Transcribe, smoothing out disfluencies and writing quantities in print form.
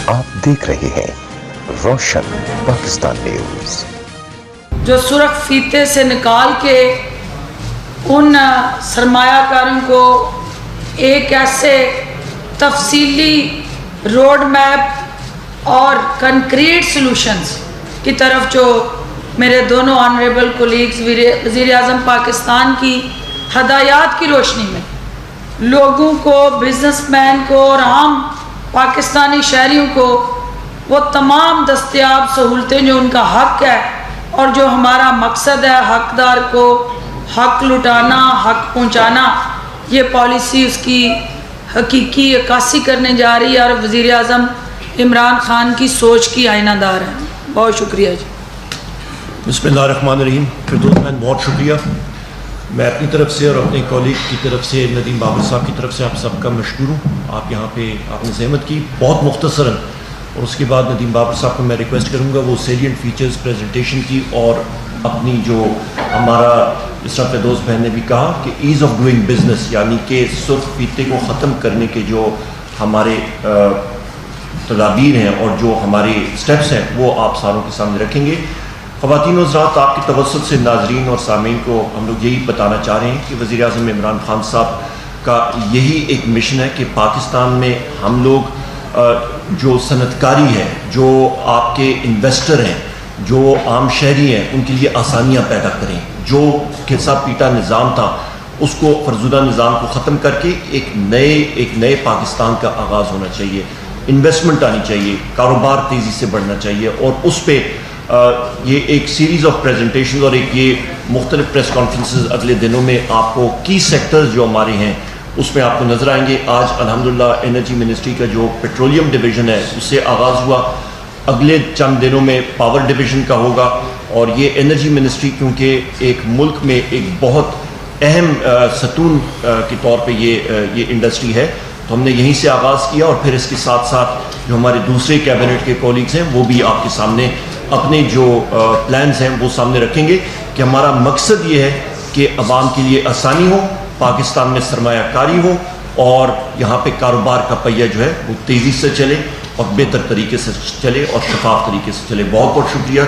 आप देख रहे हैं रोशन पाकिस्तान न्यूज। जो सुरख फीते से निकाल के उन सरमायाकारों को एक ऐसे तफसीली रोड मैप और कंक्रीट सॉल्यूशंस की तरफ जो मेरे दोनों ऑनरेबल कोलीग्स वज़ीर आज़म पाकिस्तान की हदायत की रोशनी में लोगों को, बिजनेसमैन को और आम पाकिस्तानी शहरियों को वो तमाम दस्तयाब सहूलतें जो उनका हक़ है और जो हमारा मकसद है हकदार को हक़ लुटाना, हक़ पहुँचाना, ये पॉलिसी उसकी हकीकी अक्कासी करने जा रही है और वज़ीर आज़म इमरान ख़ान की सोच की आइनादार है। बहुत शुक्रिया जी। बिस्मिल्लाहिर्रहमानिर्रहीम। फिरदौस मैन, बहुत शुक्रिया। मैं अपनी तरफ से और अपने कॉलीग की तरफ से, नदीम बाबर साहब की तरफ से आप सबका मशकूर हूँ। आप यहाँ पे आपने ज़हमत की बहुत मुख्तसरन, और उसके बाद नदीम बाबर साहब को मैं रिक्वेस्ट करूँगा वो सेलिएंट फीचर्स प्रेजेंटेशन की और अपनी जो हमारा जिस तरह फिरदौस बहन ने भी कहा कि ईज़ ऑफ डूइंग बिज़नेस, यानी कि सुर्ख फीते को ख़त्म करने के जो हमारे तदाबीर हैं और जो हमारे स्टेप्स हैं वो आप सारों के सामने रखेंगे। ख़वातीन और हज़रात, आपकी तवज्जुह से नाज़रीन और सामीन को हम लोग यही बताना चाह रहे हैं कि वज़ीर आज़म इमरान ख़ान साहब का यही एक मिशन है कि पाकिस्तान में हम लोग जो सनतकारी है, जो आपके इन्वेस्टर हैं, जो आम शहरी हैं, उनके लिए आसानियाँ पैदा करें। जो घिसा पीटा निज़ाम था उसको, फरजुदा निज़ाम को ख़त्म करके एक नए पाकिस्तान का आगाज़ होना चाहिए। इन्वेस्टमेंट आनी चाहिए, कारोबार तेज़ी से बढ़ना चाहिए, और उस पर ये एक सीरीज़ ऑफ प्रेजेंटेशन और एक ये मुख्तलिफ प्रेस कॉन्फ्रेंसेस अगले दिनों में आपको की सेक्टर्स जो हमारे हैं उसमें आपको नज़र आएंगे। आज अल्हम्दुलिल्लाह एनर्जी मिनिस्ट्री का जो पेट्रोलियम डिवीज़न है उससे आगाज़ हुआ, अगले चंद दिनों में पावर डिवीज़न का होगा, और ये एनर्जी मिनिस्ट्री क्योंकि एक मुल्क में एक बहुत अहम सतून के तौर पे ये इंडस्ट्री है, तो हमने यहीं से आगाज़ किया, और फिर इसके साथ साथ जो हमारे दूसरे कैबिनेट के कॉलीग्स हैं वो भी आपके सामने अपने जो प्लान्स हैं वो सामने रखेंगे कि हमारा मकसद ये है कि आवाम के लिए आसानी हो, पाकिस्तान में सरमायाकारी हो, और यहाँ पे कारोबार का पहिया जो है वो तेज़ी से चले और बेहतर तरीके से चले और शफाफ तरीके से चले। बहुत बहुत शुक्रिया।